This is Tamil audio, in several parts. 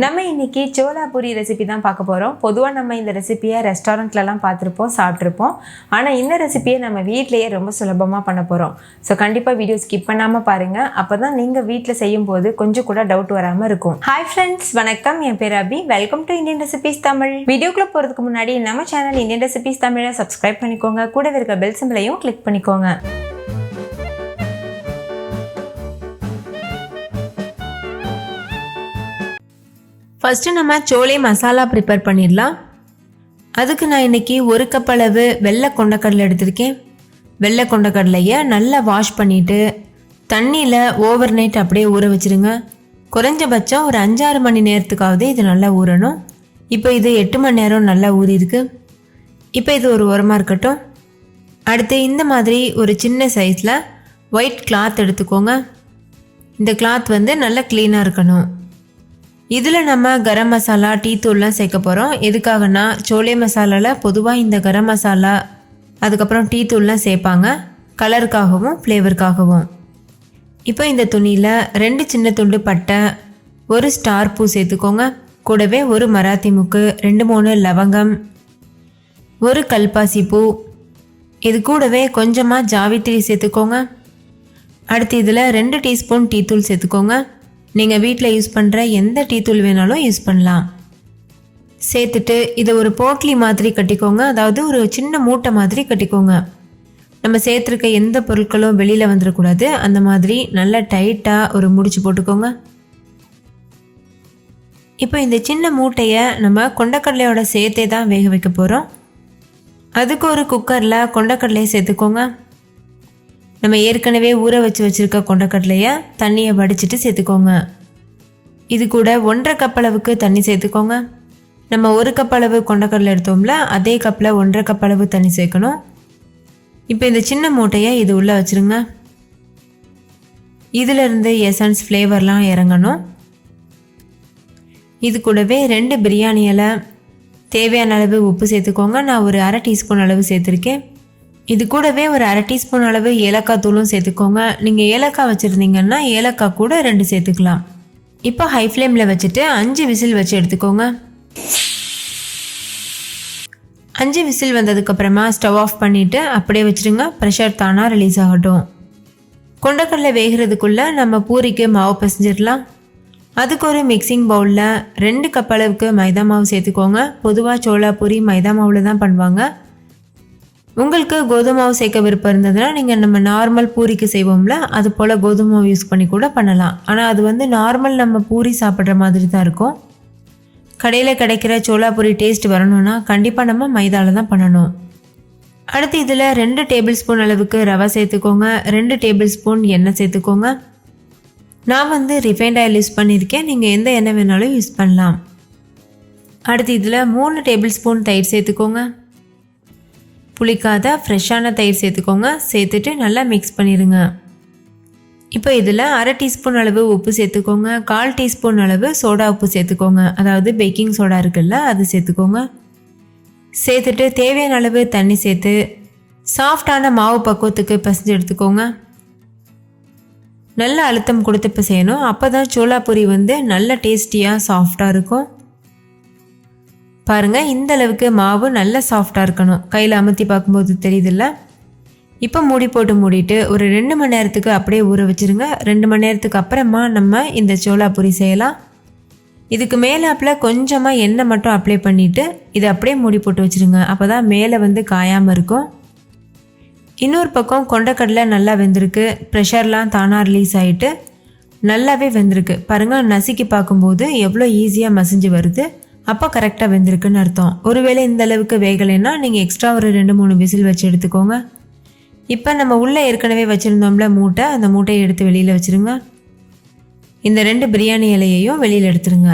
நம்ம இன்னைக்கு சோலா பூரி ரெசிபி தான் பார்க்க போகிறோம். பொதுவாக நம்ம இந்த ரெசிபியை ரெஸ்டாரண்ட்லலாம் பார்த்துருப்போம், சாப்பிட்ருப்போம். ஆனால் இந்த ரெசிபியை நம்ம வீட்டிலையே ரொம்ப சுலபமாக பண்ண போகிறோம். ஸோ கண்டிப்பாக வீடியோ ஸ்கிப் பண்ணாமல் பாருங்கள். அப்போ தான் நீங்கள் வீட்டில் செய்யும்போது கொஞ்சம் கூட டவுட் வராமல் இருக்கும். ஹாய் ஃப்ரெண்ட்ஸ், வணக்கம். என் பேர் Abhi. Welcome to Indian recipes Tamil. வீடியோக்குள்ளே போகிறதுக்கு முன்னாடி நம்ம சேனல் இந்தியன் ரெசிபிஸ் தமிழை சப்ஸ்கிரைப் பண்ணிக்கோங்க. கூடவே இருக்க பெல் சிம்பிளையும் கிளிக் பண்ணிக்கோங்க. ஃபஸ்ட்டு நம்ம சோலை மசாலா ப்ரிப்பேர் பண்ணிடலாம். அதுக்கு நான் இன்றைக்கி 1 கப் அளவு வெள்ளை கொண்டக்கடலை எடுத்திருக்கேன். வெள்ளை கொண்டக்கடலையை நல்லா வாஷ் பண்ணிவிட்டு தண்ணியில் ஓவர் நைட் அப்படியே ஊற வச்சுருங்க. குறைஞ்சபட்சம் ஒரு 5-6 மணி நேரத்துக்காவது இது நல்லா ஊறணும். இப்போ இது 8 மணி நேரம் நல்லா ஊறிருக்கு. இப்போ இது ஒரு ஓரமாக இருக்கட்டும். அடுத்து இந்த மாதிரி ஒரு சின்ன சைஸில் ஒயிட் கிளாத் எடுத்துக்கோங்க. இந்த கிளாத் நல்லா க்ளீனாக இருக்கணும். இதில் நம்ம கரம் மசாலா, டீ தூள்லாம் சேர்க்க போகிறோம். எதுக்காகனா சோலே மசாலாவில் பொதுவாக இந்த கரம் மசாலா அதுக்கப்புறம் டீ தூள்லாம் சேர்ப்பாங்க, கலருக்காகவும் ஃப்ளேவருக்காகவும். இப்போ இந்த துணியில் 2 சின்ன துண்டு பட்டை, 1 ஸ்டார் பூ சேர்த்துக்கோங்க. கூடவே 1 மராத்தி முக்கு, 2-3 லவங்கம், 1 கல்பாசி பூ. இது கூடவே கொஞ்சமாக ஜாவித்திரி சேர்த்துக்கோங்க. அடுத்து இதில் 2 டீஸ்பூன் டீ தூள் சேர்த்துக்கோங்க. நீங்கள் வீட்டில் யூஸ் பண்ணுற எந்த டீ தூள் வேணாலும் யூஸ் பண்ணலாம். சேர்த்துட்டு இதை ஒரு போட்லி மாதிரி கட்டிக்கோங்க. அதாவது ஒரு சின்ன மூட்டை மாதிரி கட்டிக்கோங்க. நம்ம சேர்த்துருக்க எந்த பொருட்களும் வெளியில் வந்துடக்கூடாது. அந்த மாதிரி நல்லா டைட்டாக ஒரு முடிச்சு போட்டுக்கோங்க. இப்போ இந்த சின்ன மூட்டையை நம்ம கொண்டக்கடலையோட சேர்த்தே தான் வேக வைக்க போகிறோம். அதுக்கு ஒரு குக்கரில் கொண்டக்கடலையை சேர்த்துக்கோங்க. நம்ம ஏற்கனவே ஊற வச்சுருக்க கொண்டக்கடலையை தண்ணியை வடிச்சிட்டு சேர்த்துக்கோங்க. இது கூட 1.5 கப் அளவுக்கு தண்ணி சேர்த்துக்கோங்க. நம்ம 1 கப் அளவு கொண்டக்கடலை எடுத்தோம்ல, அதே கப்பில் 1.5 கப் அளவு தண்ணி சேர்க்கணும். இப்போ இந்த சின்ன மூட்டையை இது உள்ளே வச்சுருங்க. இதிலிருந்து எசன்ஸ் ஃப்ளேவர்லாம் இறங்கணும். இது கூடவே 2 பிரியாணி இலை, தேவையான அளவு உப்பு சேர்த்துக்கோங்க. நான் ஒரு 1/2 டீஸ்பூன் அளவு சேர்த்துருக்கேன். இது கூடவே ஒரு 1/2 டீஸ்பூன் அளவு ஏலக்காய் தூளும் சேர்த்துக்கோங்க. நீங்கள் ஏலக்காய் வச்சுருந்தீங்கன்னா ஏலக்காய் கூட 2 சேர்த்துக்கலாம். இப்போ ஹை ஃப்ளேமில் வச்சுட்டு 5 விசில் வச்சு எடுத்துக்கோங்க. 5 விசில் வந்ததுக்கப்புறமா ஸ்டவ் ஆஃப் பண்ணிவிட்டு அப்படியே வச்சுருங்க. ப்ரெஷர் தானாக ரிலீஸ் ஆகட்டும். கொண்டக்கடலை வேகிறதுக்குள்ளே நம்ம பூரிக்கு மாவு பிசைஞ்சிடலாம். அதுக்கு ஒரு மிக்சிங் பவுலில் 2 கப் அளவுக்கு மைதா மாவு சேர்த்துக்கோங்க. பொதுவாக சோளா பூரி மைதா மாவில் தான் பண்ணுவாங்க. உங்களுக்கு கோதுமை மாவு சேர்க்க விருப்பம் இருந்ததுன்னா நீங்கள் நம்ம நார்மல் பூரிக்கு செய்வோம்ல, அது போல் கோதுமை மாவு யூஸ் பண்ணி கூட பண்ணலாம். ஆனால் அது நார்மல் நம்ம பூரி சாப்பிட்ற மாதிரி தான் இருக்கும். கடையில் கிடைக்கிற சோளா பூரி டேஸ்ட் வரணும்னா கண்டிப்பாக நம்ம மைதாவில் தான் பண்ணணும். அடுத்து இதில் 2 டேபிள் ஸ்பூன் அளவுக்கு ரவை சேர்த்துக்கோங்க. 2 டேபிள் ஸ்பூன் எண்ணெய் சேர்த்துக்கோங்க. நான் ரிஃபைண்ட் ஆயில் யூஸ் பண்ணியிருக்கேன். நீங்கள் எந்த எண்ணெய் வேணாலும் யூஸ் பண்ணலாம். அடுத்து இதில் 3 டேபிள் ஸ்பூன் தயிர் சேர்த்துக்கோங்க. புளிக்காத ஃப்ரெஷ்ஷான தயிர் சேர்த்துக்கோங்க. சேர்த்துட்டு நல்லா மிக்ஸ் பண்ணிடுங்க. இப்போ இதில் 1/2 டீஸ்பூன் அளவு உப்பு சேர்த்துக்கோங்க. 1/4 டீஸ்பூன் அளவு சோடா உப்பு சேர்த்துக்கோங்க. அதாவது பேக்கிங் சோடா இருக்குல்ல, அது சேர்த்துக்கோங்க. சேர்த்துட்டு தேவையான அளவு தண்ணி சேர்த்து சாஃப்டான மாவு பக்குவத்துக்கு பிசைஞ்சு எடுத்துக்கோங்க. நல்ல அழுத்தம் கொடுத்து பிசையணும். அப்போ தான் சோளா பூரி நல்ல டேஸ்டியாக சாஃப்டாக இருக்கும். பாருங்கள், இந்த அளவுக்கு மாவு நல்லா சாஃப்டாக இருக்கணும். கையில் அமுத்தி பார்க்கும்போது தெரியுதில்ல. இப்போ மூடி போட்டு மூடிட்டு ஒரு 2 மணி நேரத்துக்கு அப்படியே ஊற வச்சுருங்க. 2 மணி நேரத்துக்கு அப்புறமா நம்ம இந்த சோளா பூரி செய்யலாம். இதுக்கு மேலாப்பில் கொஞ்சமாக எண்ணெய் மட்டும் அப்ளை பண்ணிவிட்டு இதை அப்படியே மூடி போட்டு வச்சுருங்க. அப்போ தான் மேலே காயாமல் இருக்கும். இன்னொரு பக்கம் கொண்டக்கடலை நல்லா வெந்திருக்கு. ப்ரெஷர்லாம் தானாக ரிலீஸ் ஆகிட்டு நல்லாவே வெந்திருக்கு. பாருங்கள், நசுக்கி பார்க்கும்போது எவ்வளோ ஈஸியாக மசிஞ்சு வருது. அப்போ கரெக்டாக வெந்திருக்குன்னு அர்த்தம். ஒருவேளை இந்த அளவுக்கு வேகலைன்னா நீங்கள் எக்ஸ்ட்ரா ஒரு 2-3 விசில் வச்சு எடுத்துக்கோங்க. இப்போ நம்ம உள்ளே ஏற்கனவே வச்சுருந்தோம்ல மூட்டை, அந்த மூட்டையை எடுத்து வெளியில் வச்சுருங்க. இந்த 2 பிரியாணி இலையையும் வெளியில் எடுத்துருங்க.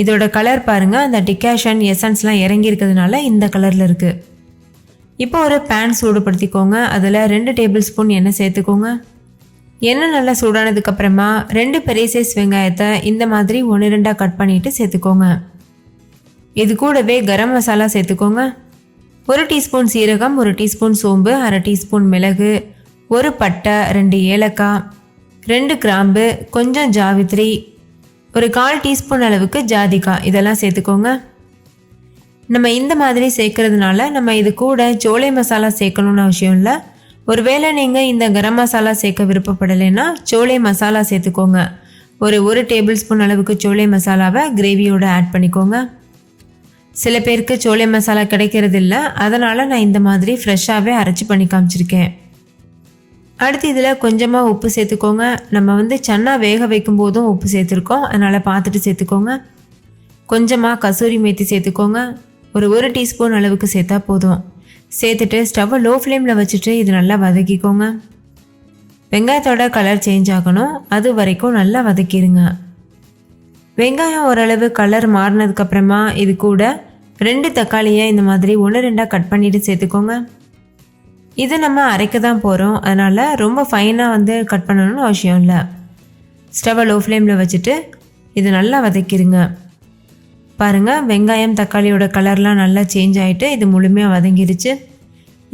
இதோட கலர் பாருங்கள், அந்த டிகாஷன் எசன்ஸ்லாம் இறங்கி இருக்கிறதுனால இந்த கலரில் இருக்குது. இப்போ ஒரு பேன் சூடுபடுத்திக்கோங்க. அதில் 2 டேபிள் ஸ்பூன் எண்ணெய் சேர்த்துக்கோங்க. எண்ணெய் நல்லா சூடானதுக்கப்புறமா 2 பெரிய சைஸ் வெங்காயத்தை இந்த மாதிரி 1-2 கட் பண்ணிவிட்டு சேர்த்துக்கோங்க. இது கூடவே கரம் மசாலா சேர்த்துக்கோங்க. 1 டீஸ்பூன் சீரகம், 1 டீஸ்பூன் சோம்பு, அரை டீஸ்பூன் மிளகு, 1 பட்டை, 2 ஏலக்காய், 2 கிராம்பு, கொஞ்சம் ஜாவித்ரி, ஒரு 1/4 டீஸ்பூன் அளவுக்கு ஜாதிக்காய் இதெல்லாம் சேர்த்துக்கோங்க. நம்ம இந்த மாதிரி சேர்க்கறதுனால நம்ம இது கூட சோலை மசாலா சேர்க்கணும்னு அவசியம் இல்லை. ஒருவேளை நீங்கள் இந்த கரம் மசாலா சேர்க்க விருப்பப்படலைன்னா சோலை மசாலா சேர்த்துக்கோங்க. ஒரு டேபிள் ஸ்பூன் அளவுக்கு சோலை மசாலாவை கிரேவியோட ஆட் பண்ணிக்கோங்க. சில பேருக்கு சோலை மசாலா கிடைக்கிறது இல்லை, அதனால் நான் இந்த மாதிரி ஃப்ரெஷ்ஷாகவே அரைச்சி பண்ணி காமிச்சிருக்கேன். அடுத்து இதில் கொஞ்சமாக உப்பு சேர்த்துக்கோங்க. நம்ம சன்னா வேக வைக்கும் போதும் உப்பு சேர்த்துருக்கோம், அதனால் பார்த்துட்டு சேர்த்துக்கோங்க. கொஞ்சமாக கசூரி மேத்தி சேர்த்துக்கோங்க. ஒரு டீஸ்பூன் அளவுக்கு சேர்த்தா போதும். சேர்த்துட்டு ஸ்டவ்வை லோ ஃப்ளேமில் வச்சுட்டு இது நல்லா வதக்கிக்கோங்க. வெங்காயத்தோட கலர் சேஞ்ச் ஆகணும், அது வரைக்கும் நல்லா வதக்கிடுங்க. வெங்காயம் ஓரளவு கலர் மாறினதுக்கப்புறமா இது கூட 2 தக்காளியை இந்த மாதிரி 1-2 கட் பண்ணிவிட்டு சேர்த்துக்கோங்க. இது நம்ம அரைக்க தான் போகிறோம், அதனால் ரொம்ப ஃபைனாக கட் பண்ணணும்னு அவசியம் இல்லை. ஸ்டவ்வை லோ ஃப்ளேமில் வச்சுட்டு இது நல்லா வதக்கிடுங்க. பாருங்கள், வெங்காயம் தக்காளியோட கலர்லாம் நல்லா சேஞ்ச் ஆகிட்டு இது முழுமையாக வதங்கிடுச்சு.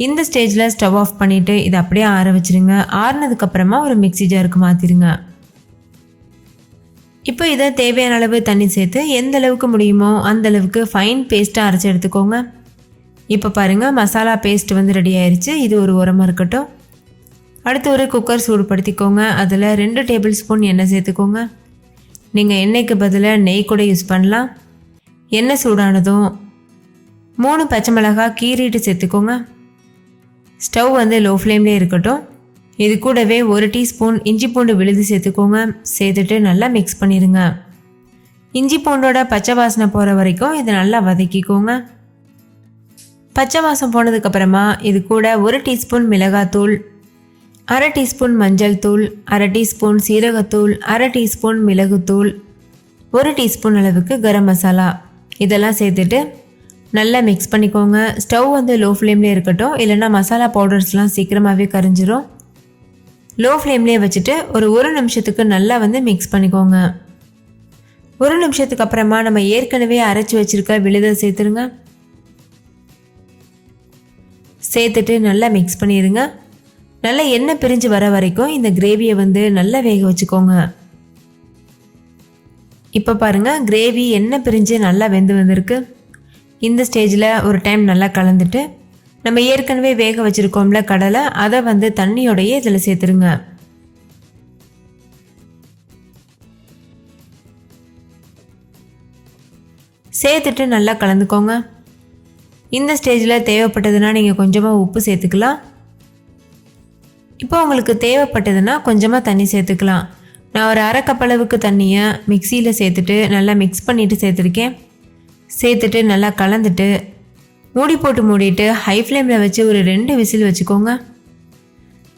இந்த ஸ்டேஜில் ஸ்டவ் ஆஃப் பண்ணிவிட்டு இதை அப்படியே ஆற வச்சுருங்க. ஆறினதுக்கப்புறமா ஒரு மிக்ஸி ஜாருக்கு மாற்றிடுங்க. இப்போ இதை தேவையான அளவு தண்ணி சேர்த்து எந்த அளவுக்கு முடியுமோ அந்த அளவுக்கு ஃபைன் பேஸ்ட்டாக அரைச்சி எடுத்துக்கோங்க. இப்போ பாருங்கள், மசாலா பேஸ்ட் ரெடி ஆயிடுச்சு. இது ஒரு உரமாக இருக்கட்டும். அடுத்து ஒரு குக்கர் சூடுபடுத்திக்கோங்க. அதில் 2 டேபிள் ஸ்பூன் எண்ணெய் சேர்த்துக்கோங்க. நீங்கள் எண்ணெய்க்கு பதிலாக நெய் கூட யூஸ் பண்ணலாம். எண்ணெய் சூடானதும் 3 பச்சை மிளகாய் கீறிட்டு சேர்த்துக்கோங்க. ஸ்டவ் லோ ஃப்ளேம்லேயே இருக்கட்டும். இது கூடவே 1 டீஸ்பூன் இஞ்சி பூண்டு விழுது சேர்த்துக்கோங்க. சேர்த்துட்டு நல்லா மிக்ஸ் பண்ணிடுங்க. இஞ்சி பூண்டோட பச்சை வாசனை போகிற வரைக்கும் இதை நல்லா வதக்கிக்கோங்க. பச்சை வாசம் போனதுக்கப்புறமா இது கூட 1 டீஸ்பூன் மிளகாத்தூள், அரை டீஸ்பூன் மஞ்சள் தூள், அரை டீஸ்பூன் சீரகத்தூள், அரை டீஸ்பூன் மிளகுத்தூள், 1 டீஸ்பூன் அளவுக்கு கரம் மசாலா இதெல்லாம் சேர்த்துட்டு நல்லா மிக்ஸ் பண்ணிக்கோங்க. ஸ்டவ் லோ ஃப்ளேம்லேயே இருக்கட்டும், இல்லைன்னா மசாலா பவுடர்ஸ்லாம் சீக்கிரமாகவே கரைஞ்சிரும். லோ ஃப்ளேம்லேயே வச்சுட்டு ஒரு நிமிஷத்துக்கு நல்லா மிக்ஸ் பண்ணிக்கோங்க. 1 நிமிஷத்துக்கு அப்புறமா நம்ம ஏற்கனவே அரைச்சி வச்சுருக்க விழுதை சேர்த்துருங்க. சேர்த்துட்டு நல்லா மிக்ஸ் பண்ணிடுங்க. நல்லா எண்ணெய் பிரிஞ்சு வர வரைக்கும் இந்த கிரேவியை நல்லா வேக வச்சுக்கோங்க. இப்போ பாருங்கள், கிரேவி எண்ணெய் பிரிஞ்சு நல்லா வெந்து வந்திருக்கு. இந்த ஸ்டேஜில் ஒரு டைம் நல்லா கலந்துட்டு நம்ம ஏற்கனவே வேக வச்சுருக்கோம்ல கடலை, அதை தண்ணியோடையே இதில் சேர்த்துருங்க. சேர்த்துட்டு நல்லா கலந்துக்கோங்க. இந்த ஸ்டேஜில் தேவைப்பட்டதுன்னா நீங்கள் கொஞ்சமாக உப்பு சேர்த்துக்கலாம். இப்போ உங்களுக்கு தேவைப்பட்டதுன்னா கொஞ்சமாக தண்ணி சேர்த்துக்கலாம். நான் ஒரு அரை கப் அளவுக்கு தண்ணியை மிக்சியில் சேர்த்துட்டு நல்லா மிக்ஸ் பண்ணிவிட்டு சேர்த்துருக்கேன். சேர்த்துட்டு நல்லா கலந்துட்டு மூடி போட்டு மூடிட்டு ஹை ஃப்ளேமில் வச்சு ஒரு 2 விசில் வச்சுக்கோங்க.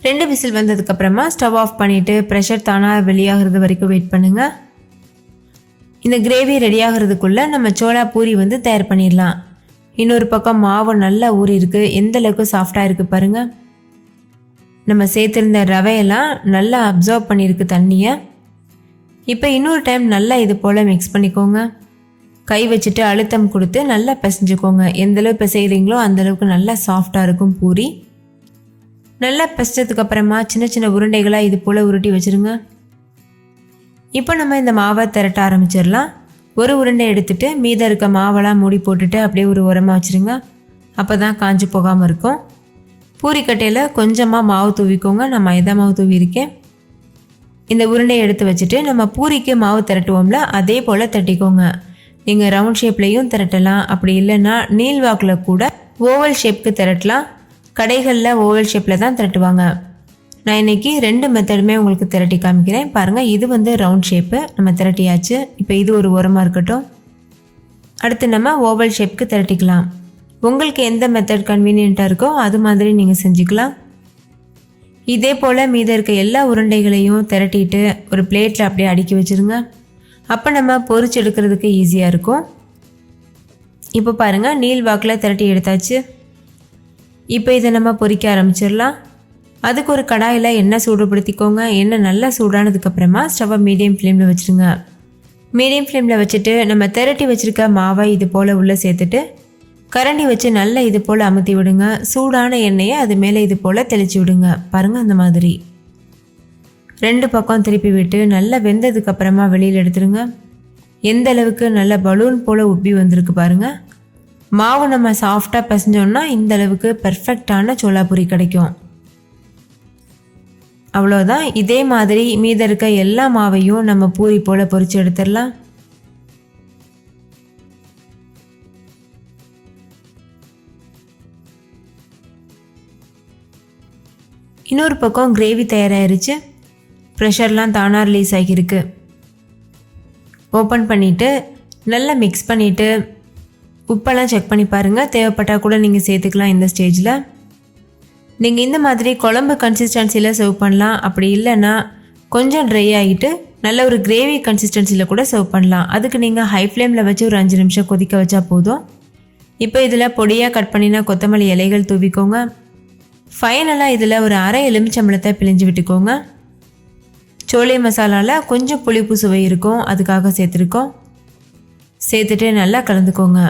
2 விசில் வந்ததுக்கப்புறமா ஸ்டவ் ஆஃப் பண்ணிவிட்டு ப்ரெஷர் தானாக வெளியாகிறது வரைக்கும் வெயிட் பண்ணுங்கள். இந்த கிரேவி ரெடி ஆகிறதுக்குள்ளே நம்ம சோளா பூரி தயார் பண்ணிடலாம். இன்னொரு பக்கம் மாவு நல்லா ஊறி இருக்குது, எந்த அளவுக்கு சாஃப்டாக இருக்குது பாருங்கள். நம்ம சேர்த்துருந்த ரவையெல்லாம் நல்லா அப்சர்வ் பண்ணியிருக்கு தண்ணியை. இப்போ இன்னொரு டைம் நல்லா இது போல் மிக்ஸ் பண்ணிக்கோங்க. கை வச்சுட்டு அழுத்தம் கொடுத்து நல்லா பிசைஞ்சுக்கோங்க. எந்தளவு பிசைகிறீங்களோ அந்தளவுக்கு நல்லா சாஃப்டாக இருக்கும் பூரி. நல்லா பிசைச்சதுக்கப்புறமா சின்ன சின்ன உருண்டைகளாக இது போல் உருட்டி வச்சுருங்க. இப்போ நம்ம இந்த மாவை திரட்ட ஆரம்பிச்சிடலாம். ஒரு உருண்டை எடுத்துகிட்டு மீதம் இருக்க மாவெல்லாம் மூடி போட்டுட்டு அப்படியே ஒரு உரமாக வச்சுருங்க. அப்போ தான் காஞ்சி போகாமல் இருக்கும். பூரிக்கட்டையில் கொஞ்சமாக மாவு தூவிக்கோங்க. நான் மைதா மாவு தூவியிருக்கேன். இந்த உருண்டையை எடுத்து வச்சுட்டு நம்ம பூரிக்கு மாவு திரட்டுவோம்ல, அதே போல் தட்டிக்கோங்க. நீங்கள் ரவுண்ட் ஷேப்லேயும் திரட்டலாம், அப்படி இல்லைன்னா நீள் வாக்கில் கூட ஓவல் ஷேப்புக்கு திரட்டலாம். கடைகளில் ஓவல் ஷேப்பில் தான் திரட்டுவாங்க. நான் இன்றைக்கி 2 மெத்தடுமே உங்களுக்கு திரட்டி காமிக்கிறேன். பாருங்கள், இது ரவுண்ட் ஷேப்பு நம்ம திரட்டியாச்சு. இப்போ இது ஒரு உரமாக இருக்கட்டும். அடுத்து நம்ம ஓவல் ஷேப்புக்கு திரட்டிக்கலாம். உங்களுக்கு எந்த மெத்தட் கன்வீனியண்ட்டாக இருக்கோ அது மாதிரி நீங்கள் செஞ்சுக்கலாம். இதே போல் மீதம் இருக்க எல்லா உருண்டைகளையும் திரட்டிட்டு ஒரு பிளேட்டில் அப்படியே அடுக்கி வச்சுருங்க. அப்போ நம்ம பொரிச்சு எடுக்கிறதுக்கு ஈஸியாக இருக்கும். இப்போ பாருங்கள், நீள் வாக்கில் திரட்டி எடுத்தாச்சு. இப்போ இதை நம்ம பொரிக்க ஆரம்பிச்சிடலாம். அதுக்கு ஒரு கடாயில் எண்ணெய் சூடுபடுத்திக்கோங்க. எண்ணெய் நல்லா சூடானதுக்கப்புறமா ஸ்டவ்வை மீடியம் ஃப்ளேமில் வச்சுருங்க. மீடியம் ஃப்ளேமில் வச்சுட்டு நம்ம திரட்டி வச்சுருக்க மாவை இது போல் உள்ளே சேர்த்துட்டு கரண்டி வச்சு நல்லா இது போல் அமுத்தி விடுங்க. சூடான எண்ணெயை அது மேலே இது போல் தெளித்து விடுங்க. பாருங்கள் அந்த மாதிரி 2 பக்கம் திருப்பி விட்டு நல்லா வெந்ததுக்கு அப்புறமா வெளியில் எடுத்துருங்க. எந்த அளவுக்கு நல்ல பலூன் போல் உப்பி வந்திருக்கு பாருங்கள். மாவு நம்ம சாஃப்டாக பிசைஞ்சோன்னா இந்த அளவுக்கு பெர்ஃபெக்டான சோளா பூரி கிடைக்கும். அவ்வளோதான். இதே மாதிரி மீத இருக்க எல்லா மாவையும் நம்ம பூரி போல் பொரித்து எடுத்துடலாம். இன்னொரு பக்கம் கிரேவி தயாராகிருச்சு. ப்ரெஷர்லாம் தானாக ரிலீஸ் ஆகியிருக்கு. ஓப்பன் பண்ணிவிட்டு நல்லா மிக்ஸ் பண்ணிவிட்டு உப்பெல்லாம் செக் பண்ணி பாருங்கள். தேவைப்பட்டால் கூட நீங்கள் சேர்த்துக்கலாம். இந்த ஸ்டேஜில் நீங்கள் இந்த மாதிரி குழம்பு கன்சிஸ்டன்சியில் சர்வ் பண்ணலாம். அப்படி இல்லைன்னா கொஞ்சம் ட்ரை ஆகிட்டு நல்ல ஒரு கிரேவி கன்சிஸ்டன்சியில் கூட சர்வ் பண்ணலாம். அதுக்கு நீங்கள் ஹை ஃப்ளேமில் வச்சு ஒரு 5 நிமிஷம் கொதிக்க வச்சா போதும். இப்போ இதில் பொடியாக கட் பண்ணினா கொத்தமல்லி இலைகள் தூவிக்கோங்க. ஃபைனலாக இதில் ஒரு அரை எலுமிச்சம்பழத்தை பிழிஞ்சு விட்டுக்கோங்க. சோளே மசாலாவில் கொஞ்சம் புளிப்பு சுவை இருக்கும், அதுக்காக சேர்த்துருக்கோம். சேர்த்துட்டு நல்லா கலந்துக்கோங்க.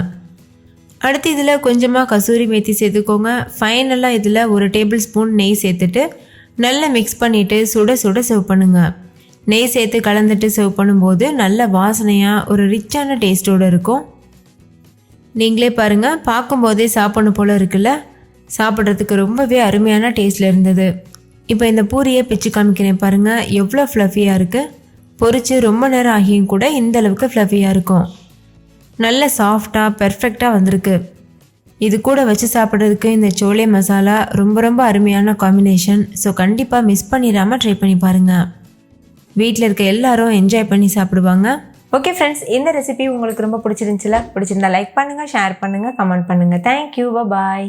அடுத்து இதில் கொஞ்சமாக கசூரி மேத்தி சேர்த்துக்கோங்க. ஃபைனலாக இதில் 1 டேபிள் ஸ்பூன் நெய் சேர்த்துட்டு நல்லா மிக்ஸ் பண்ணிவிட்டு சுட சுட சர்வ் பண்ணுங்கள். நெய் சேர்த்து கலந்துட்டு சர்வ் பண்ணும்போது நல்ல வாசனையாக ஒரு ரிச்சான டேஸ்ட்டோடு இருக்கும். நீங்களே பாருங்கள், பார்க்கும்போதே சாப்பிடணும் போல் இருக்குல்ல. சாப்பிட்றதுக்கு ரொம்பவே அருமையான டேஸ்ட்டில் இருந்தது. இப்போ இந்த பூரியை பிச்சு காமிக்கிறேன் பாருங்கள், எவ்வளோ ஃப்ளஃபியாக இருக்குது. பொரிச்சு ரொம்ப நேரம் ஆகியும் கூட இந்த அளவுக்கு ஃப்ளஃபியாக இருக்கும். நல்ல சாஃப்டாக பெர்ஃபெக்டாக வந்திருக்கு. இது கூட வச்சு சாப்பிட்றதுக்கு இந்த சோளே மசாலா ரொம்ப ரொம்ப அருமையான காம்பினேஷன். ஸோ கண்டிப்பாக மிஸ் பண்ணிடாமல் ட்ரை பண்ணி பாருங்கள். வீட்டில் இருக்க எல்லாரும் என்ஜாய் பண்ணி சாப்பிடுவாங்க. ஓகே ஃப்ரெண்ட்ஸ், இந்த ரெசிபி உங்களுக்கு ரொம்ப பிடிச்சிருந்துச்சுல? பிடிச்சிருந்தா லைக் பண்ணுங்கள், ஷேர் பண்ணுங்கள், கமெண்ட் பண்ணுங்கள். தேங்க்யூ, பாய்.